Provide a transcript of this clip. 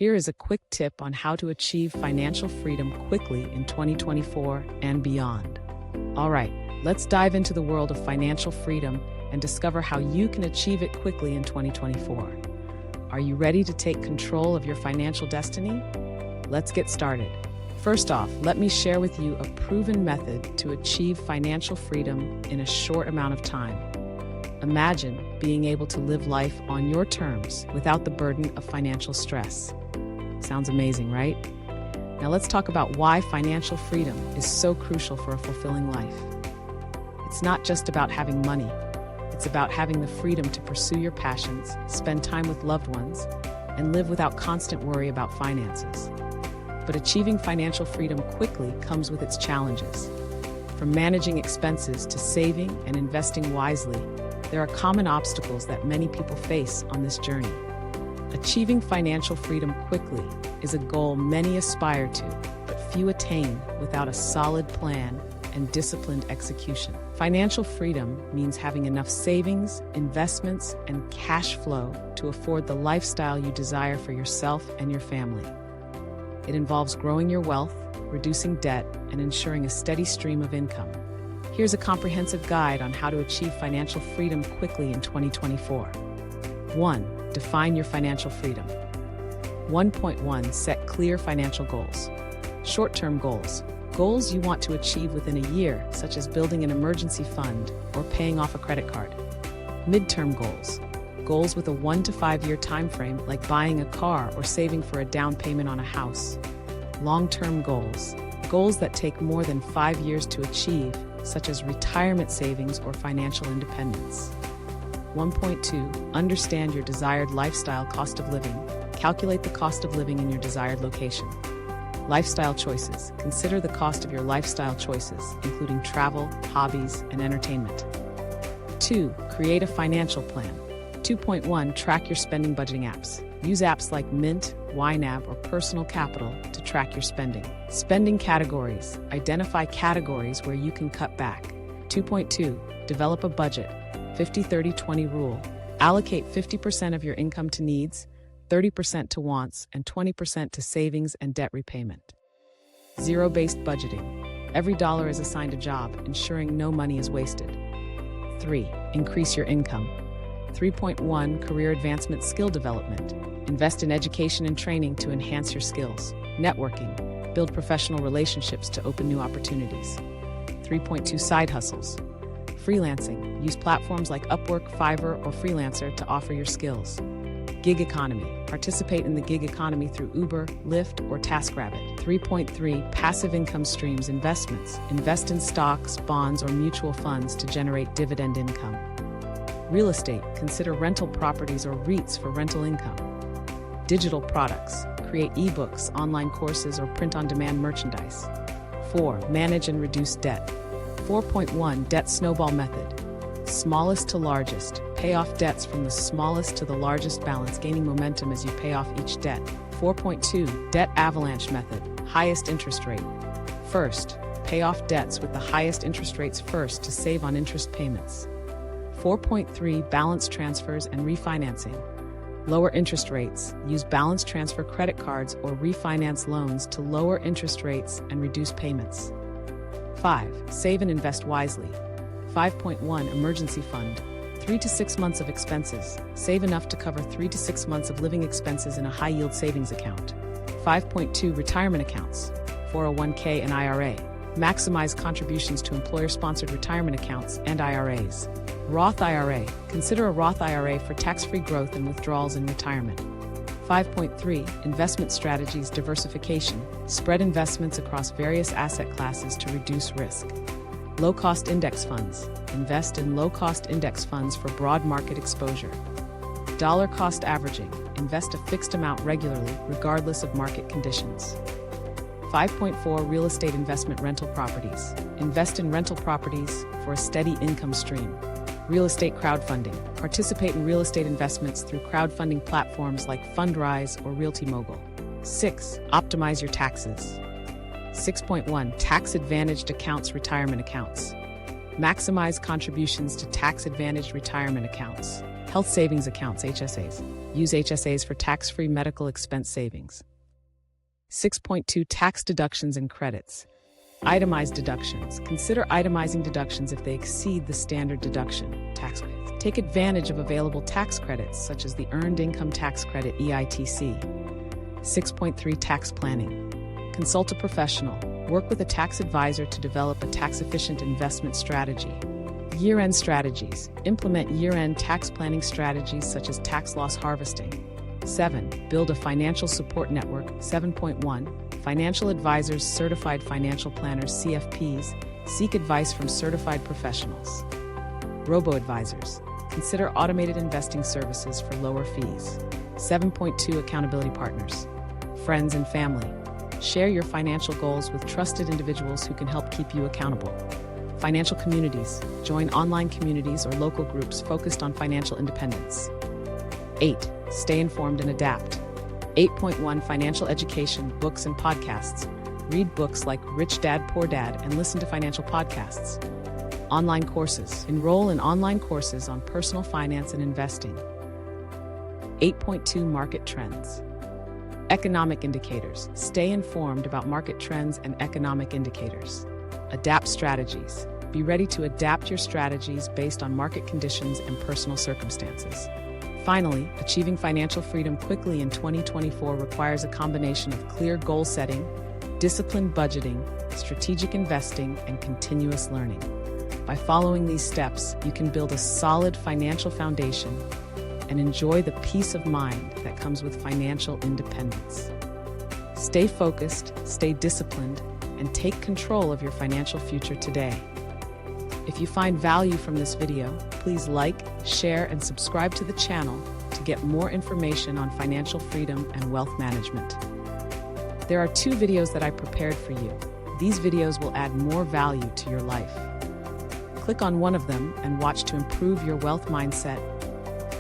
Here is a quick tip on how to achieve financial freedom quickly in 2024 and beyond. All right, let's dive into the world of financial freedom and discover how you can achieve it quickly in 2024. Are you ready to take control of your financial destiny? Let's get started. First off, let me share with you a proven method to achieve financial freedom in a short amount of time. Imagine being able to live life on your terms without the burden of financial stress. Sounds amazing, right? Now let's talk about why financial freedom is so crucial for a fulfilling life. It's not just about having money. It's about having the freedom to pursue your passions, spend time with loved ones, and live without constant worry about finances. But achieving financial freedom quickly comes with its challenges. From managing expenses to saving and investing wisely, there are common obstacles that many people face on this journey. Achieving financial freedom quickly is a goal many aspire to, but few attain without a solid plan and disciplined execution. Financial freedom means having enough savings, investments, and cash flow to afford the lifestyle you desire for yourself and your family. It involves growing your wealth, reducing debt, and ensuring a steady stream of income. Here's a comprehensive guide on how to achieve financial freedom quickly in 2024. 1. Define your financial freedom. 1.1. Set clear financial goals. Short-term goals. Goals you want to achieve within a year, such as building an emergency fund or paying off a credit card. Mid-term goals. Goals with a 1 to 5 year time frame, like buying a car or saving for a down payment on a house. Long-term goals. Goals that take more than 5 years to achieve, such as retirement savings or financial independence. 1.2. Understand your desired lifestyle cost of living. Calculate the cost of living in your desired location. Lifestyle choices. Consider the cost of your lifestyle choices, including travel, hobbies, and entertainment. 2. Create a financial plan. 2.1. Track your spending budgeting apps. Use apps like Mint, YNAB, or Personal Capital to track your spending. Spending categories. Identify categories where you can cut back. 2.2. Develop a budget. 50-30-20 rule. Allocate 50% of your income to needs, 30% to wants, and 20% to savings and debt repayment. Zero-based budgeting. Every dollar is assigned a job, ensuring no money is wasted. 3. Increase your income. 3.1. Career advancement skill development. Invest in education and training to enhance your skills. Networking. Build professional relationships to open new opportunities. 3.2. Side hustles. Freelancing. Use platforms like Upwork, Fiverr, or Freelancer to offer your skills. Gig economy. Participate in the gig economy through Uber, Lyft, or TaskRabbit. 3.3. Passive income streams. Investments. Invest in stocks, bonds, or mutual funds to generate dividend income. Real estate. Consider rental properties or REITs for rental income. Digital products. Create ebooks, online courses, or print-on-demand merchandise. 4. Manage and reduce debt. 4.1. Debt snowball method. Smallest to largest. Pay off debts from the smallest to the largest balance, gaining momentum as you pay off each debt. 4.2. Debt avalanche method. Highest interest rate. First, pay off debts with the highest interest rates first to save on interest payments. 4.3. Balance transfers and refinancing. Lower interest rates. Use balance transfer credit cards or refinance loans to lower interest rates and reduce payments. 5. Save and invest wisely. 5.1. Emergency fund. 3 to 6 months of expenses. Save enough to cover 3 to 6 months of living expenses in a high-yield savings account. 5.2. Retirement accounts. 401k and IRA. Maximize contributions to employer-sponsored retirement accounts and IRAs. Roth IRA. Consider a Roth IRA for tax-free growth and withdrawals in retirement. 5.3. Investment strategies diversification. Spread investments across various asset classes to reduce risk. Low-cost index funds. Invest in low-cost index funds for broad market exposure. Dollar cost averaging. Invest a fixed amount regularly, regardless of market conditions. 5.4. Real estate investment rental properties. Invest in rental properties for a steady income stream. Real estate crowdfunding. Participate in real estate investments through crowdfunding platforms like Fundrise or Realty Mogul. 6. Optimize your taxes. 6.1. Tax-advantaged accounts, retirement accounts. Maximize contributions to tax-advantaged retirement accounts. Health savings accounts, HSAs. Use HSAs for tax-free medical expense savings. 6.2 Tax deductions and credits. Itemized deductions. Consider itemizing deductions if they exceed the standard deduction tax credits. Take advantage of available tax credits, such as the Earned Income Tax Credit, EITC. 6.3 Tax planning. Consult a professional. Work with a tax advisor to develop a tax-efficient investment strategy. Year-end strategies. Implement year-end tax planning strategies such as tax loss harvesting. 7. Build a financial support network. 7.1. Financial advisors, certified financial planners, CFPs. Seek advice from certified professionals. Robo-advisors. Consider automated investing services for lower fees. 7.2 Accountability partners. Friends and family. Share your financial goals with trusted individuals who can help keep you accountable. Financial communities. Join online communities or local groups focused on financial independence. 8. Stay informed and adapt. 8.1 Financial education, books and podcasts. Read books like Rich Dad, Poor Dad and listen to financial podcasts. Online courses. Enroll in online courses on personal finance and investing. 8.2 Market trends. Economic indicators. Stay informed about market trends and economic indicators. Adapt strategies. Be ready to adapt your strategies based on market conditions and personal circumstances. Finally, achieving financial freedom quickly in 2024 requires a combination of clear goal setting, disciplined budgeting, strategic investing, and continuous learning. By following these steps, you can build a solid financial foundation and enjoy the peace of mind that comes with financial independence. Stay focused, stay disciplined, and take control of your financial future today. If you find value from this video, please like, share, and subscribe to the channel to get more information on financial freedom and wealth management. There are 2 videos that I prepared for you. These videos will add more value to your life. Click on one of them and watch to improve your wealth mindset